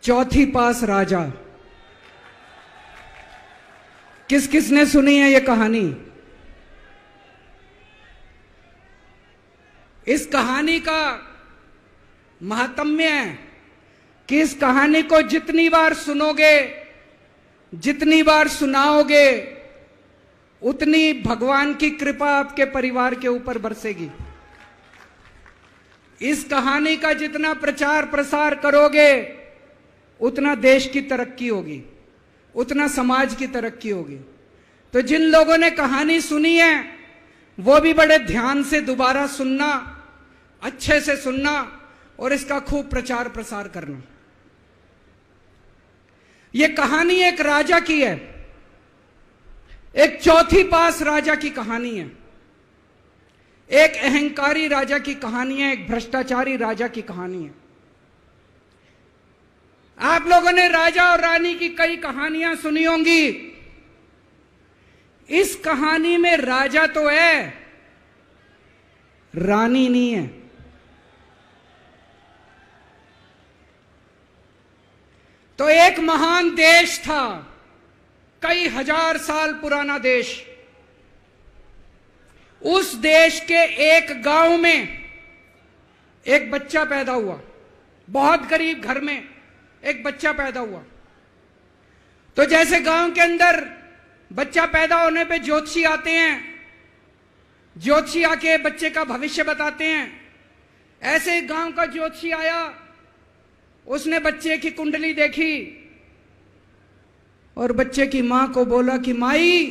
चौथी पास राजा। किस किसने सुनी है ये कहानी? इस कहानी का महात्म्य है कि इस कहानी को जितनी बार सुनोगे, जितनी बार सुनाओगे, उतनी भगवान की कृपा आपके परिवार के ऊपर बरसेगी। इस कहानी का जितना प्रचार प्रसार करोगे, उतना देश की तरक्की होगी, उतना समाज की तरक्की होगी। तो जिन लोगों ने कहानी सुनी है वो भी बड़े ध्यान से दोबारा सुनना, अच्छे से सुनना और इसका खूब प्रचार प्रसार करना। यह कहानी एक राजा की है, एक चौथी पास राजा की कहानी है, एक अहंकारी राजा की कहानी है, एक भ्रष्टाचारी राजा की कहानी है। आप लोगों ने राजा और रानी की कई कहानियां सुनी होंगी। इस कहानी में राजा तो है, रानी नहीं है। तो एक महान देश था, कई हजार साल पुराना देश। उस देश के एक गांव में एक बच्चा पैदा हुआ, बहुत गरीब घर में एक बच्चा पैदा हुआ। तो जैसे गांव के अंदर बच्चा पैदा होने पे ज्योतिषी आते हैं, ज्योतिषी आके बच्चे का भविष्य बताते हैं, ऐसे गांव का ज्योतिषी आया, उसने बच्चे की कुंडली देखी और बच्चे की मां को बोला कि माई,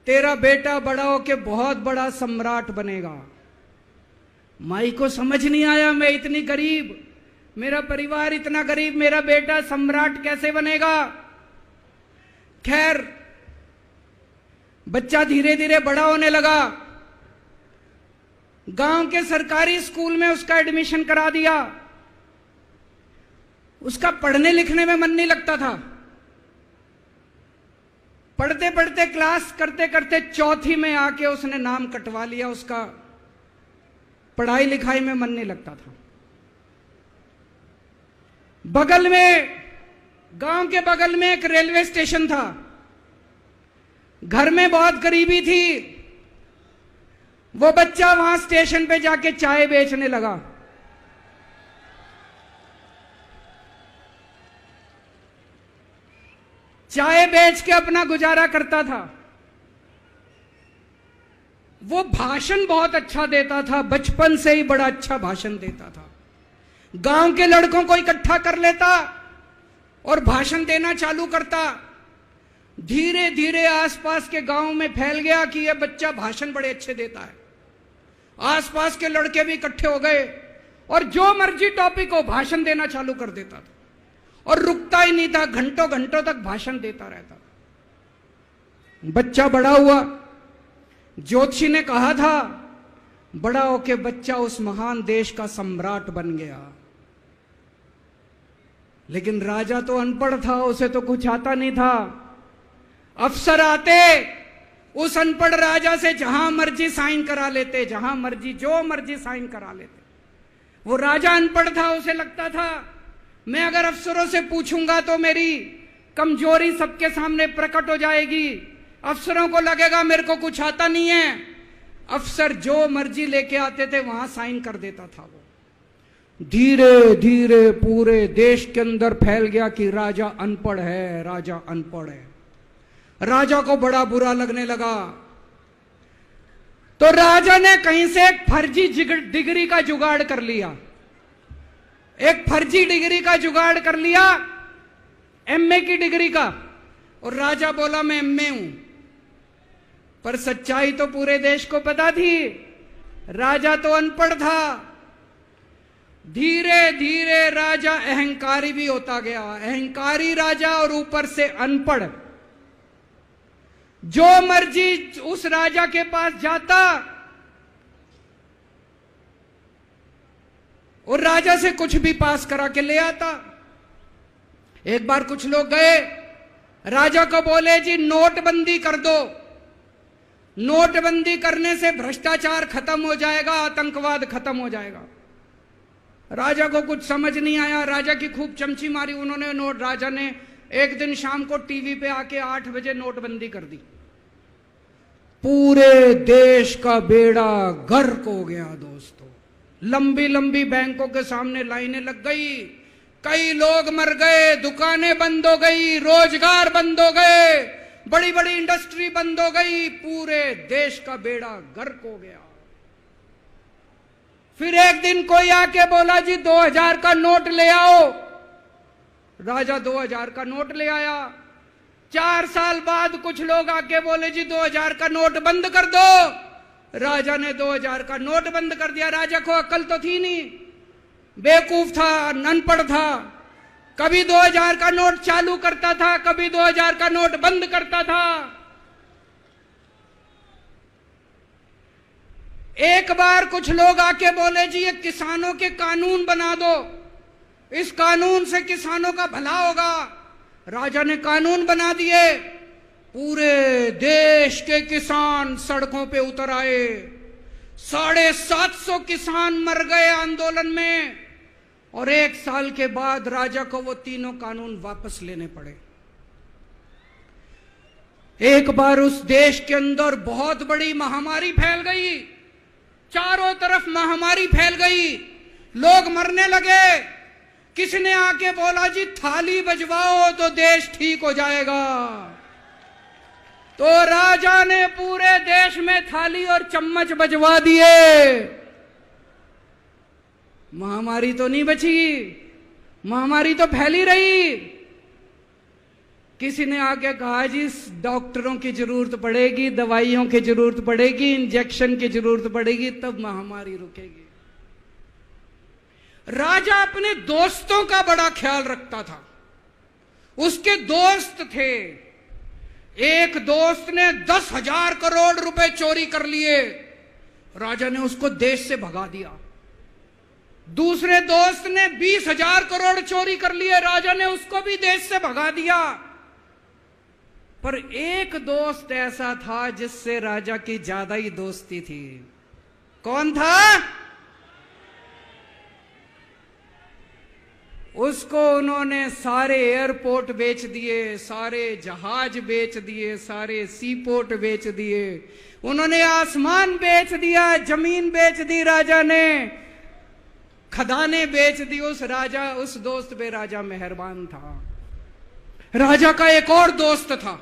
तेरा बेटा बड़ा होके बहुत बड़ा सम्राट बनेगा। माई को समझ नहीं आया, मैं इतनी गरीब, मेरा परिवार इतना गरीब, मेरा बेटा सम्राट कैसे बनेगा। खैर, बच्चा धीरे धीरे बड़ा होने लगा। गांव के सरकारी स्कूल में उसका एडमिशन करा दिया। उसका पढ़ने लिखने में मन नहीं लगता था। पढ़ते पढ़ते, क्लास करते करते चौथी में आके उसने नाम कटवा लिया। उसका पढ़ाई लिखाई में मन नहीं लगता था। बगल में, गांव के बगल में एक रेलवे स्टेशन था। घर में बहुत गरीबी थी। वो बच्चा वहां स्टेशन पे जाके चाय बेचने लगा। चाय बेच के अपना गुजारा करता था। वो भाषण बहुत अच्छा देता था, बचपन से ही बड़ा अच्छा भाषण देता था। गांव के लड़कों को इकट्ठा कर लेता और भाषण देना चालू करता। धीरे धीरे आसपास के गांव में फैल गया कि यह बच्चा भाषण बड़े अच्छे देता है। आसपास के लड़के भी इकट्ठे हो गए और जो मर्जी टॉपिक हो भाषण देना चालू कर देता था और रुकता ही नहीं था, घंटों घंटों तक भाषण देता रहता। बच्चा बड़ा हुआ। ज्योतिषी ने कहा था बड़ा होके बच्चा उस महान देश का सम्राट बन गया। लेकिन राजा तो अनपढ़ था, उसे तो कुछ आता नहीं था। अफसर आते, उस अनपढ़ राजा से जहां मर्जी साइन करा लेते, जहां मर्जी जो मर्जी साइन करा लेते। वो राजा अनपढ़ था, उसे लगता था मैं अगर अफसरों से पूछूंगा तो मेरी कमजोरी सबके सामने प्रकट हो जाएगी। अफसरों को लगेगा मेरे को कुछ आता नहीं है। अफसर जो मर्जी लेके आते थे वहां साइन कर देता था। वो धीरे धीरे पूरे देश के अंदर फैल गया कि राजा अनपढ़ है, राजा अनपढ़ है। राजा को बड़ा बुरा लगने लगा। तो राजा ने कहीं से एक फर्जी डिग्री का जुगाड़ कर लिया। एक फर्जी डिग्री का जुगाड़ कर लिया, एमए की डिग्री का। और राजा बोला मैं एमए हूं। पर सच्चाई तो पूरे देश को पता थी, राजा तो अनपढ़ था। धीरे धीरे राजा अहंकारी भी होता गया। अहंकारी राजा और ऊपर से अनपढ़। जो मर्जी उस राजा के पास जाता और राजा से कुछ भी पास करा के ले आता। एक बार कुछ लोग गए, राजा को बोले जी नोटबंदी कर दो, नोटबंदी करने से भ्रष्टाचार खत्म हो जाएगा, आतंकवाद खत्म हो जाएगा। राजा को कुछ समझ नहीं आया, राजा की खूब चमची मारी उन्होंने नोट। राजा ने एक दिन शाम को टीवी पे आके 8 बजे नोटबंदी कर दी। पूरे देश का बेड़ा गर्क हो गया दोस्तों। लंबी लंबी बैंकों के सामने लाइनें लग गई, कई लोग मर गए, दुकानें बंद हो गई, रोजगार बंद हो गए, बड़ी बड़ी इंडस्ट्री बंद हो गई, पूरे देश का बेड़ा गर्क हो गया। फिर एक दिन कोई आके बोला जी 2000 का नोट ले आओ। राजा 2000 का नोट ले आया। 4 साल बाद कुछ लोग आके बोले जी 2000 का नोट बंद कर दो। राजा ने 2000 का नोट बंद कर दिया। राजा को अकल तो थी नहीं, बेवकूफ था, अनपढ़ था। कभी 2000 का नोट चालू करता था, कभी 2000 का नोट बंद करता था। एक बार कुछ लोग आके बोले जी ये किसानों के कानून बना दो, इस कानून से किसानों का भला होगा। राजा ने कानून बना दिए। पूरे देश के किसान सड़कों पे उतर आए। 750 किसान मर गए आंदोलन में। और 1 साल के बाद राजा को वो तीनों कानून वापस लेने पड़े। एक बार उस देश के अंदर बहुत बड़ी महामारी फैल गई, चारों तरफ महामारी फैल गई, लोग मरने लगे। किसी ने आके बोला जी थाली बजवाओ तो देश ठीक हो जाएगा। तो राजा ने पूरे देश में थाली और चम्मच बजवा दिए। महामारी तो नहीं बची, महामारी तो फैली रही। किसी ने आके कहा जी डॉक्टरों की जरूरत पड़ेगी, दवाइयों की जरूरत पड़ेगी, इंजेक्शन की जरूरत पड़ेगी, तब महामारी रुकेगी। राजा अपने दोस्तों का बड़ा ख्याल रखता था। उसके दोस्त थे। एक दोस्त ने 10,000 करोड़ रुपए चोरी कर लिए। राजा ने उसको देश से भगा दिया। दूसरे दोस्त ने 20,000 करोड़ चोरी कर लिए। राजा ने उसको भी देश से भगा दिया। पर एक दोस्त ऐसा था जिससे राजा की ज्यादा ही दोस्ती थी। कौन था? उसको उन्होंने सारे एयरपोर्ट बेच दिए, सारे जहाज बेच दिए, सारे सीपोर्ट बेच दिए। उन्होंने आसमान बेच दिया, जमीन बेच दी राजा ने, खदानें बेच दी। उस दोस्त पे राजा मेहरबान था। राजा का एक और दोस्त था।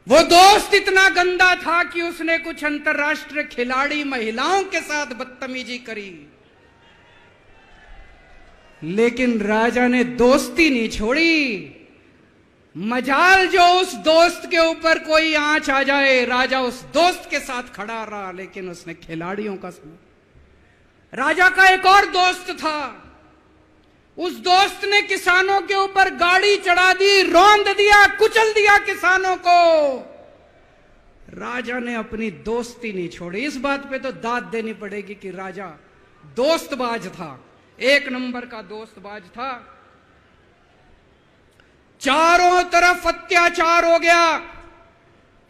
वो दोस्त इतना गंदा था कि उसने कुछ अंतर्राष्ट्रीय खिलाड़ी महिलाओं के साथ बदतमीजी करी। लेकिन राजा ने दोस्ती नहीं छोड़ी। मजाल जो उस दोस्त के ऊपर कोई आंच आ जाए, राजा उस दोस्त के साथ खड़ा रहा, लेकिन उसने खिलाड़ियों का सुना। राजा का एक और दोस्त था। उस दोस्त ने किसानों के ऊपर गाड़ी चढ़ा दी, रौंद दिया, कुचल दिया किसानों को। राजा ने अपनी दोस्ती नहीं छोड़ी। इस बात पे तो दाद देनी पड़ेगी कि राजा दोस्तबाज था, 1 नंबर का दोस्तबाज था। चारों तरफ अत्याचार हो गया।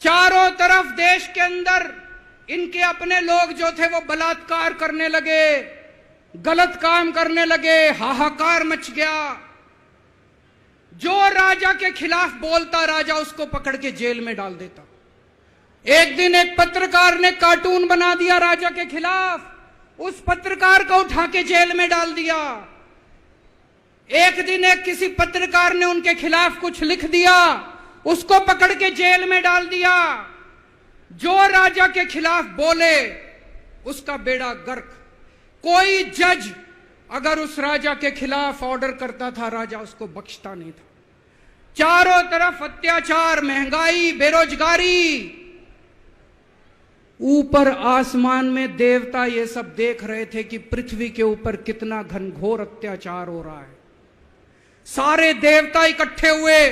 चारों तरफ देश के अंदर इनके अपने लोग जो थे वो बलात्कार करने लगे, गलत काम करने लगे, हाहाकार मच गया। जो राजा के खिलाफ बोलता, राजा उसको पकड़ के जेल में डाल देता। एक दिन एक पत्रकार ने कार्टून बना दिया राजा के खिलाफ, उस पत्रकार को उठा के जेल में डाल दिया। एक दिन एक किसी पत्रकार ने उनके खिलाफ कुछ लिख दिया, उसको पकड़ के जेल में डाल दिया। जो राजा के खिलाफ बोले उसका बेड़ा गर्क। कोई जज अगर उस राजा के खिलाफ ऑर्डर करता था, राजा उसको बख्शता नहीं था। चारों तरफ अत्याचार, महंगाई, बेरोजगारी। ऊपर आसमान में देवता ये सब देख रहे थे कि पृथ्वी के ऊपर कितना घनघोर अत्याचार हो रहा है। सारे देवता इकट्ठे हुए,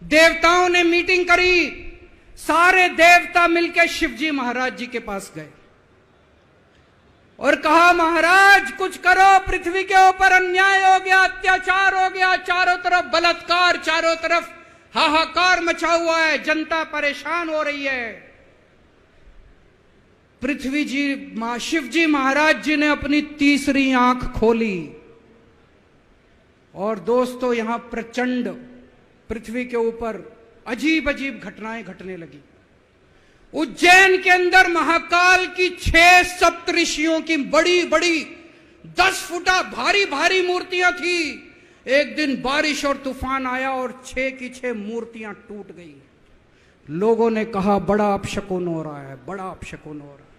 देवताओं ने मीटिंग करी। सारे देवता मिलकर शिवजी महाराज जी के पास गए और कहा, महाराज कुछ करो, पृथ्वी के ऊपर अन्याय हो गया, अत्याचार हो गया, चारों तरफ बलात्कार, चारों तरफ हाहाकार मचा हुआ है, जनता परेशान हो रही है। पृथ्वी जी शिव जी महाराज जी ने अपनी तीसरी आंख खोली और दोस्तों यहां प्रचंड पृथ्वी के ऊपर अजीब अजीब घटनाएं घटने लगी। उज्जैन के अंदर महाकाल की 6 सप्तऋषियों की बड़ी बड़ी 10 फुटा भारी भारी मूर्तियां थी। एक दिन बारिश और तूफान आया और 6 की 6 मूर्तियां टूट गई। लोगों ने कहा बड़ा अपशकुन हो रहा है, बड़ा अपशकुन हो रहा है।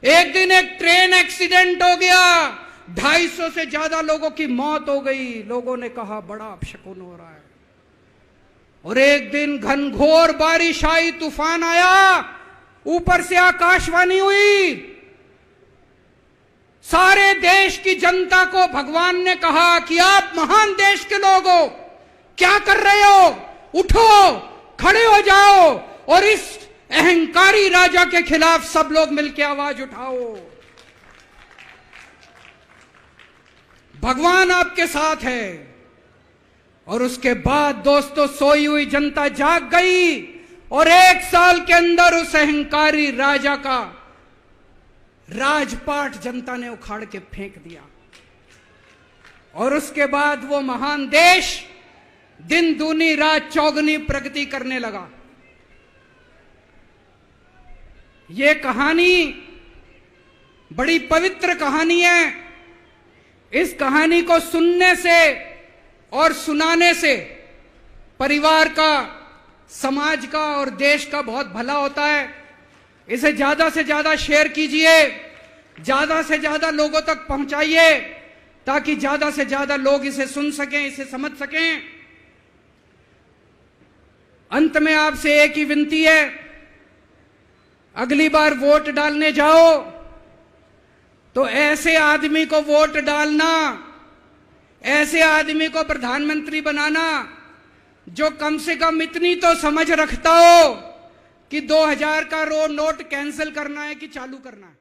एक दिन एक ट्रेन एक्सीडेंट हो गया, 250 से ज्यादा लोगों की मौत हो गई। लोगों ने कहा बड़ा अपशकुन हो रहा है। और एक दिन घनघोर बारिश आई, तूफान आया, ऊपर से आकाशवाणी हुई, सारे देश की जनता को भगवान ने कहा कि आप महान देश के लोग हो, क्या कर रहे हो, उठो, खड़े हो जाओ और इस अहंकारी राजा के खिलाफ सब लोग मिलकर आवाज उठाओ। भगवान आपके साथ है। और उसके बाद दोस्तों सोई हुई जनता जाग गई और 1 साल के अंदर उस अहंकारी राजा का राजपाट जनता ने उखाड़ के फेंक दिया। और उसके बाद वो महान देश दिन दूनी रात चौगुनी प्रगति करने लगा। ये कहानी बड़ी पवित्र कहानी है। इस कहानी को सुनने से और सुनाने से परिवार का, समाज का और देश का बहुत भला होता है। इसे ज्यादा से ज्यादा शेयर कीजिए, ज्यादा से ज्यादा लोगों तक पहुंचाइए ताकि ज्यादा से ज्यादा लोग इसे सुन सकें, इसे समझ सकें। अंत में आपसे एक ही विनती है, अगली बार वोट डालने जाओ तो ऐसे आदमी को वोट डालना, ऐसे आदमी को प्रधानमंत्री बनाना जो कम से कम इतनी तो समझ रखता हो कि 2000 का नोट कैंसिल करना है कि चालू करना है।